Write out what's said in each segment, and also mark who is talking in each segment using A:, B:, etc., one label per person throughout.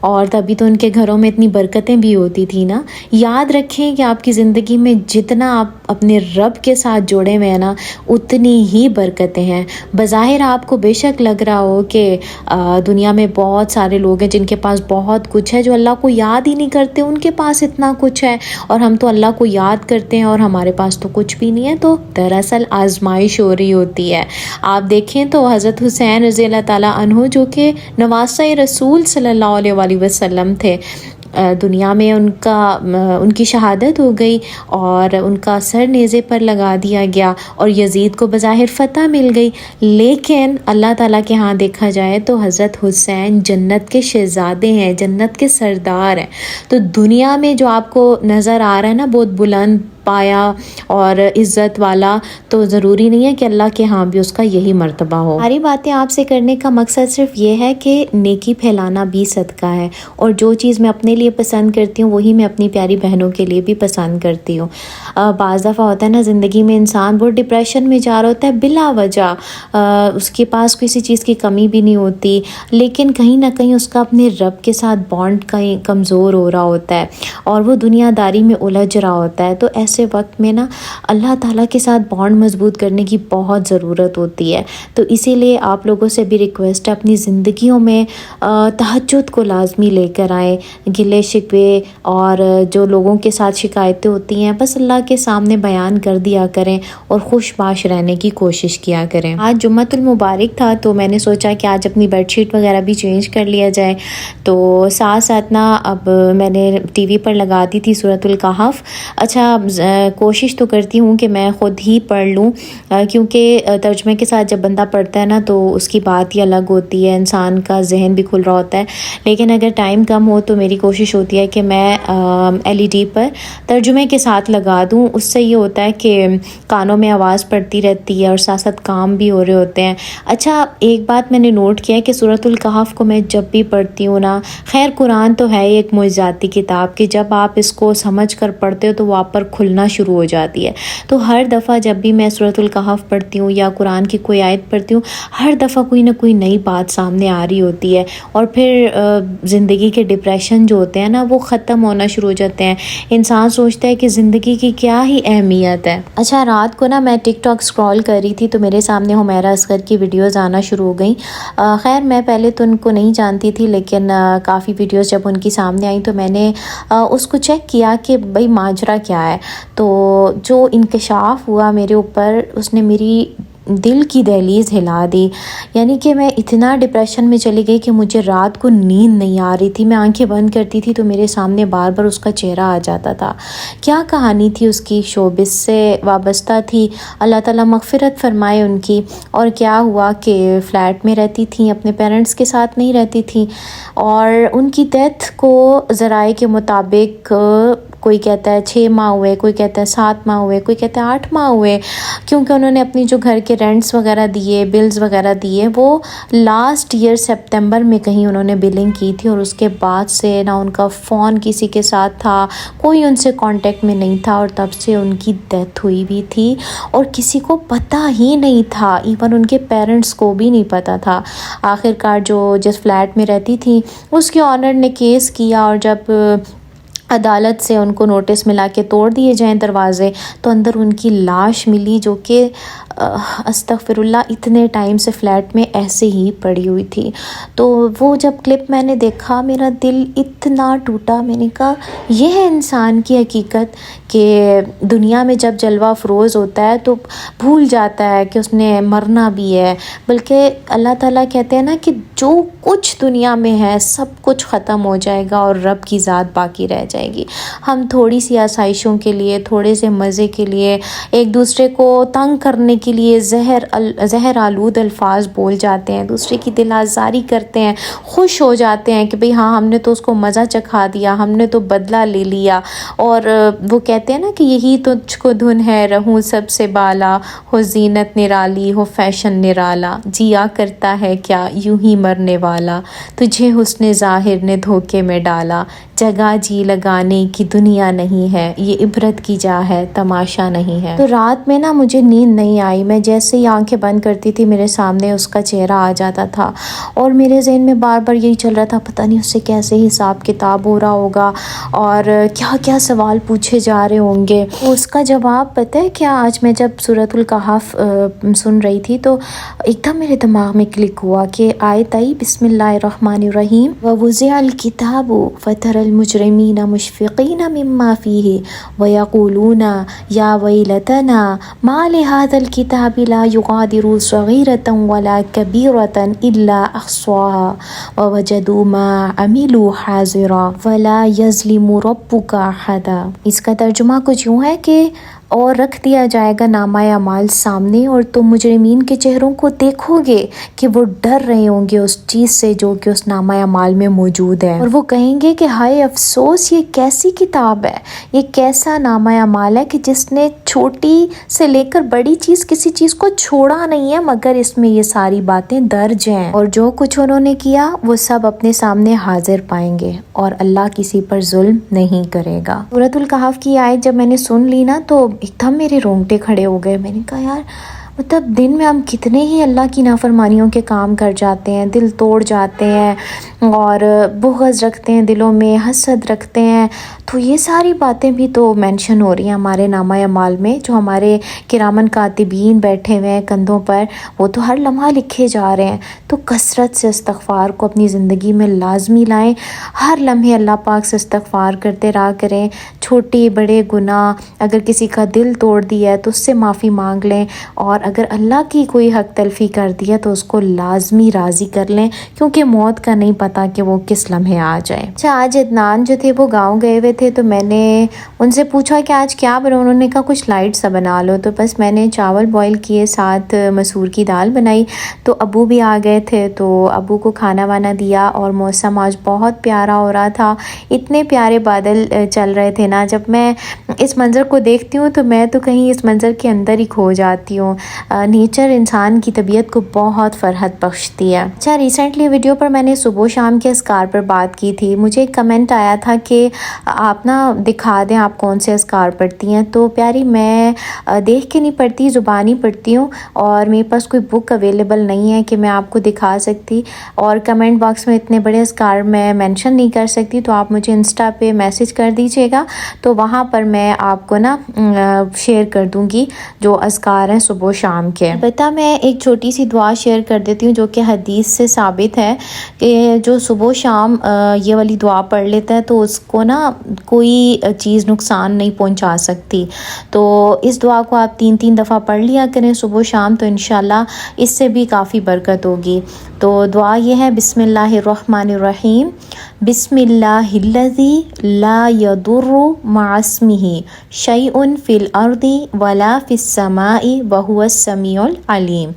A: اور تبھی تو ان کے گھروں میں اتنی برکتیں بھی ہوتی تھی نا۔ یاد رکھیں کہ آپ کی زندگی میں جتنا آپ اپنے رب کے ساتھ جوڑے ہوئے ہیں نا، اتنی ہی برکتیں ہیں۔ بظاہر آپ کو بے شک لگ رہا ہو کہ دنیا میں بہت سارے لوگ ہیں جن کے پاس بہت کچھ ہے، جو اللہ کو یاد ہی نہیں کرتے، ان کے پاس اتنا کچھ ہے، اور ہم تو اللہ کو یاد کرتے ہیں اور ہمارے پاس تو کچھ بھی نہیں ہے۔ تو دراصل آزمائش ہو رہی ہوتی ہے۔ آپ دیکھیں تو حضرت حسین رضی اللہ تعالیٰ عنہ، جو کہ نواسہ رسول صلی اللہ علیہ وآلہ وسلم تھے، دنیا میں ان کی شہادت ہو گئی اور ان کا سر نیزے پر لگا دیا گیا اور یزید کو بظاہر فتح مل گئی، لیکن اللہ تعالیٰ کے ہاں دیکھا جائے تو حضرت حسین جنت کے شہزادے ہیں، جنت کے سردار ہیں۔ تو دنیا میں جو آپ کو نظر آ رہا ہے نا بہت بلند پایا اور عزت والا، تو ضروری نہیں ہے کہ اللہ کے ہاں بھی اس کا یہی مرتبہ ہو۔ ساری باتیں آپ سے کرنے کا مقصد صرف یہ ہے کہ نیکی پھیلانا بھی صدقہ ہے، اور جو چیز میں اپنے لیے پسند کرتی ہوں وہی میں اپنی پیاری بہنوں کے لیے بھی پسند کرتی ہوں۔ بعض دفعہ ہوتا ہے نا زندگی میں انسان بہت ڈپریشن میں جا رہا ہوتا ہے بلا وجہ، اس کے پاس کسی چیز کی کمی بھی نہیں ہوتی، لیکن کہیں نہ کہیں اس کا اپنے رب کے ساتھ بانڈ کہیں کمزور ہو رہا ہوتا ہے اور وہ دنیا داری میں الجھ رہا ہوتا ہے۔ تو ایسے وقت میں نا اللہ تعالیٰ کے ساتھ بانڈ مضبوط کرنے کی بہت ضرورت ہوتی ہے۔ تو اسی لیے آپ لوگوں سے بھی ریکویسٹ ہے، اپنی زندگیوں میں تہجد کو لازمی لے کر آئیں۔ گلے شکوے اور جو لوگوں کے ساتھ شکایتیں ہوتی ہیں بس اللہ کے سامنے بیان کر دیا کریں اور خوش باش رہنے کی کوشش کیا کریں۔ آج جمعۃ المبارک تھا تو میں نے سوچا کہ آج اپنی بیڈ شیٹ وغیرہ بھی چینج کر لیا جائے، تو ساتھ ساتھ نا اب میں نے ٹی وی پر لگا دی تھی سورۃ الکہف۔ اچھا کوشش تو کرتی ہوں کہ میں خود ہی پڑھ لوں، کیونکہ ترجمے کے ساتھ جب بندہ پڑھتا ہے نا تو اس کی بات ہی الگ ہوتی ہے، انسان کا ذہن بھی کھل رہا ہوتا ہے۔ لیکن اگر ٹائم کم ہو تو میری کوشش ہوتی ہے کہ میں LED پر ترجمے کے ساتھ لگا دوں، اس سے یہ ہوتا ہے کہ کانوں میں آواز پڑتی رہتی ہے اور ساتھ ساتھ کام بھی ہو رہے ہوتے ہیں۔ اچھا ایک بات میں نے نوٹ کیا ہے کہ سورۃ الکہف کو میں جب بھی پڑھتی ہوں نا، خیر قرآن تو ہے ایک معجزاتی کتاب کہ جب آپ اس کو سمجھ کر پڑھتے ہو تو وہ آپ پر کھلنا شروع ہو جاتی ہے، تو ہر دفعہ جب بھی میں سورۃ الکہف پڑھتی ہوں یا قرآن کی کوئی آیت پڑھتی ہوں، ہر دفعہ کوئی نہ کوئی نئی بات سامنے آ رہی ہوتی ہے، اور پھر زندگی کے ڈپریشن جو ہوتے ہیں نا وہ ختم ہونا شروع ہو جاتے ہیں۔ انسان سوچتا ہے کہ زندگی کی کیا ہی اہمیت ہے۔ اچھا رات کو نا میں ٹک ٹاک اسکرول کر رہی تھی تو میرے سامنے حمیرہ اصغر کی ویڈیوز آنا شروع ہو گئیں۔ خیر میں پہلے تو ان کو نہیں جانتی تھی، لیکن کافی ویڈیوز جب ان کی سامنے آئیں تو میں نے اس کو چیک کیا کہ بھئی ماجرا کیا ہے۔ تو جو انکشاف ہوا میرے اوپر، اس نے میری دل کی دہلیز ہلا دی، یعنی کہ میں اتنا ڈپریشن میں چلی گئی کہ مجھے رات کو نیند نہیں آ رہی تھی۔ میں آنکھیں بند کرتی تھی تو میرے سامنے بار بار اس کا چہرہ آ جاتا تھا۔ کیا کہانی تھی اس کی، شوبز سے وابستہ تھی، اللہ تعالیٰ مغفرت فرمائے ان کی۔ اور کیا ہوا کہ فلیٹ میں رہتی تھیں، اپنے پیرنٹس کے ساتھ نہیں رہتی تھیں، اور ان کی ڈیتھ کو ذرائع کے مطابق کوئی کہتا ہے 6 ماہ ہوئے، کوئی کہتا ہے 7 ماہ ہوئے، کوئی کہتا ہے 8 ماہ ہوئے، کیونکہ انہوں نے اپنی جو گھر کے رینٹس وغیرہ دیے، بلز وغیرہ دیے، وہ لاسٹ ایئر سپتمبر میں کہیں انہوں نے بلنگ کی تھی، اور اس کے بعد سے نہ ان کا فون کسی کے ساتھ تھا، کوئی ان سے کانٹیکٹ میں نہیں تھا، اور تب سے ان کی ڈیتھ ہوئی بھی تھی اور کسی کو پتہ ہی نہیں تھا، ایون ان کے پیرنٹس کو بھی نہیں پتہ تھا۔ آخرکار جو جس فلیٹ میں رہتی تھی اس کے آنر نے کیس کیا، اور جب عدالت سے ان کو نوٹس ملا کہ توڑ دیے جائیں دروازے، تو اندر ان کی لاش ملی، جو کہ استغفر اللہ اتنے ٹائم سے فلیٹ میں ایسے ہی پڑی ہوئی تھی۔ تو وہ جب کلپ میں نے دیکھا میرا دل اتنا ٹوٹا، میں نے کہا یہ ہے انسان کی حقیقت، کہ دنیا میں جب جلوہ افروز ہوتا ہے تو بھول جاتا ہے کہ اس نے مرنا بھی ہے، بلکہ اللہ تعالیٰ کہتے ہیں نا کہ جو کچھ دنیا میں ہے سب کچھ ختم ہو جائے گا اور رب کی ذات باقی رہ جائے گی۔ ہم تھوڑی سی آسائشوں کے لیے، تھوڑے سے مزے کے لیے، ایک دوسرے کو تنگ کرنے کے لیے زہر آلود الفاظ بول جاتے ہیں، دوسرے کی دل آزاری کرتے ہیں، خوش ہو جاتے ہیں کہ بھئی ہاں ہم نے تو اس کو مزہ چکھا دیا، ہم نے تو بدلہ لے لیا، اور وہ کہتے ہیں نا کہ یہی تجھ کو دھن ہے، رہوں سب سے بالا، ہو زینت نرالی، ہو فیشن نرالا، جیا کرتا ہے کیا یوں ہی مرنے والا، تجھے حسن ظاہر نے دھوکے میں ڈالا، جگہ جی لگانے کی دنیا نہیں ہے، یہ عبرت کی جا ہے تماشا نہیں ہے۔ تو رات میں نا مجھے نیند نہیں آئی، میں جیسے ہی آنکھیں بند کرتی تھی میرے سامنے اس کا چہرہ آ جاتا تھا، اور میرے ذہن میں بار بار یہی چل رہا تھا پتہ نہیں اس سے کیسے حساب کتاب ہو رہا ہوگا اور کیا کیا سوال پوچھے جا رہے ہوں گے۔ اس کا جواب پتہ ہے کیا، آج میں جب سورۃ الکہف سن رہی تھی تو ایک دم میرے دماغ میں کلک ہوا کہ آیت آئی بسم اللہ الرحمن الرحیم وَوُضِعَ الْكِتَابُ فَتَرَى الْمُجْرِمِينَ مُشْفِقِينَ مِمَّا فِيهِ وَيَقُولُونَ يَا وَيْلَتَنَا مَا لِهَذَا الْكِتَابِ لَا يُغَادِرُ صَغِيرَةً وَلَا كَبِيرَةً إِلَّا أَحْصَاهَا وَوَجَدُوا مَا عَمِلُوا حَاضِرًا وَلَا يَظْلِمُ رَبُّكَ أَحَدًا۔ اس کا ترجمہ کچھ یوں ہے کہ اور رکھ دیا جائے گا نامہ اعمال سامنے، اور تم مجرمین کے چہروں کو دیکھو گے کہ وہ ڈر رہے ہوں گے اس چیز سے جو کہ اس نامہ اعمال میں موجود ہے، اور وہ کہیں گے کہ ہائے افسوس، یہ کیسی کتاب ہے، یہ کیسا نامہ اعمال ہے کہ جس نے چھوٹی سے لے کر بڑی چیز کسی چیز کو چھوڑا نہیں ہے مگر اس میں یہ ساری باتیں درج ہیں، اور جو کچھ انہوں نے کیا وہ سب اپنے سامنے حاضر پائیں گے، اور اللہ کسی پر ظلم نہیں کرے گا۔ سورۃ الکہف کی آیت جب میں نے سن لی نا تو ایک دم میرے رونگٹے کھڑے ہو گئے۔ میں نے کہا یار مطلب دن میں ہم کتنے ہی اللہ کی نافرمانیوں کے کام کر جاتے ہیں، دل توڑ جاتے ہیں اور بغض رکھتے ہیں دلوں میں، حسد رکھتے ہیں، تو یہ ساری باتیں بھی تو مینشن ہو رہی ہیں ہمارے نامہ اعمال میں، جو ہمارے کرامن کاتبین بیٹھے ہوئے ہیں کندھوں پر، وہ تو ہر لمحہ لکھے جا رہے ہیں۔ تو کثرت سے استغفار کو اپنی زندگی میں لازمی لائیں، ہر لمحے اللہ پاک سے استغفار کرتے رہا کریں، چھوٹے بڑے گناہ اگر کسی کا دل توڑ دیا ہے تو اس سے معافی مانگ لیں، اور اگر اللہ کی کوئی حق تلفی کر دیا تو اس کو لازمی راضی کر لیں، کیونکہ موت کا نہیں پتہ کہ وہ کس لمحے آ جائے۔ اچھا، آج عدنان جو تھے وہ گاؤں گئے ہوئے تھے، تو میں نے ان سے پوچھا کہ آج کیا بنا، انہوں نے کہا کچھ لائٹ سا بنا لو، تو بس میں نے چاول بوائل کیے، ساتھ مسور کی دال بنائی، تو ابو بھی آ گئے تھے تو ابو کو کھانا وانا دیا، اور موسم آج بہت پیارا ہو رہا تھا، اتنے پیارے بادل چل رہے تھے نا، جب میں اس منظر کو دیکھتی ہوں تو میں تو کہیں اس منظر کے اندر ہی کھو جاتی ہوں۔ نیچر انسان کی طبیعت کو بہت فرحت بخشتی ہے۔ اچھا، ریسنٹلی ویڈیو پر میں نے صبح و شام کے اذکار پر بات کی تھی، مجھے ایک کمنٹ آیا تھا کہ آپ نا دکھا دیں آپ کون سے اذکار پڑھتی ہیں، تو پیاری میں دیکھ کے نہیں پڑھتی، زبانی پڑھتی ہوں، اور میرے پاس کوئی بک اویلیبل نہیں ہے کہ میں آپ کو دکھا سکتی، اور کمنٹ باکس میں اتنے بڑے اذکار میں مینشن نہیں کر سکتی، تو آپ مجھے انسٹا پہ میسج کر دیجیے گا، تو وہاں پر میں آپ کو نا شیئر کر دوں گی جو اذکار ہیں صبح و شام کے۔ البتہ میں ایک چھوٹی سی دعا شیئر کر دیتی ہوں جو کہ حدیث سے ثابت ہے کہ جو صبح و شام یہ والی دعا پڑھ لیتا ہے تو اس کو نا کوئی چیز نقصان نہیں پہنچا سکتی، تو اس دعا کو آپ 3 دفعہ پڑھ لیا کریں صبح و شام، تو انشاءاللہ اس سے بھی کافی برکت ہوگی۔ تو دعا یہ ہے بسم اللہ الرحمن الرحیم، بسم اللہ الذی لا یضر مع اسمہ شیء فی الارض ولا فی السماء وہو السمیع العلیم۔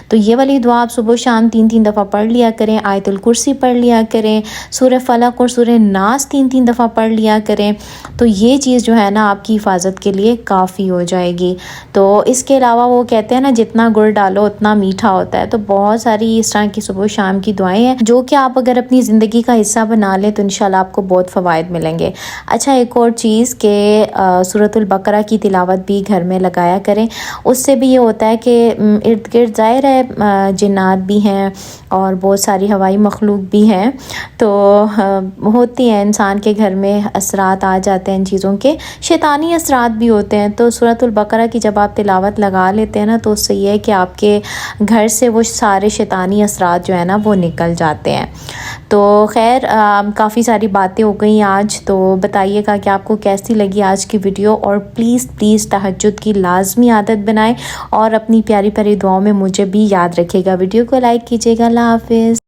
A: تو یہ والی دعا آپ صبح و شام 3 دفعہ پڑھ لیا کریں، آیت الکرسی پڑھ لیا کریں، سورہ فلق اور سورہ ناس 3 دفعہ پڑھ لیا کریں، تو یہ چیز جو ہے نا آپ کی حفاظت کے لیے کافی ہو جائے گی۔ تو اس کے علاوہ وہ کہتے ہیں نا جتنا گڑ ڈالو اتنا میٹھا ہوتا ہے، تو بہت ساری اس طرح کی صبح و شام کی دعائیں ہیں جو کہ آپ اگر اپنی زندگی کا حصہ بنا لیں تو انشاءاللہ آپ کو بہت فوائد ملیں گے۔ اچھا، ایک اور چیز کہ سورۃ البقرہ کی تلاوت بھی گھر میں لگایا کریں، اس سے بھی یہ ہوتا ہے کہ ارد گرد ظاہر ہے جنات بھی ہیں اور بہت ساری ہوائی مخلوق بھی ہیں، تو ہوتی ہیں انسان کے گھر میں اثرات آ جاتے ہیں ان چیزوں کے، شیطانی اثرات بھی ہوتے ہیں، تو سورۃ البقرہ کی جب آپ تلاوت لگا لیتے ہیں نا تو اس سے یہ ہے کہ آپ کے گھر سے وہ سارے شیطانی اثرات جو ہے نا وہ نکل جاتے ہیں۔ تو خیر، کافی ساری باتیں ہو گئیں آج، تو بتائیے گا کہ آپ کو کیسی لگی آج کی ویڈیو، اور پلیز تہجد کی لازمی عادت بنائیں اور اپنی پیاری پیاری دعاؤں میں مجھے بھی یاد رکھے گا۔ ویڈیو کو لائک کیجیے گا۔ اللہ حافظ۔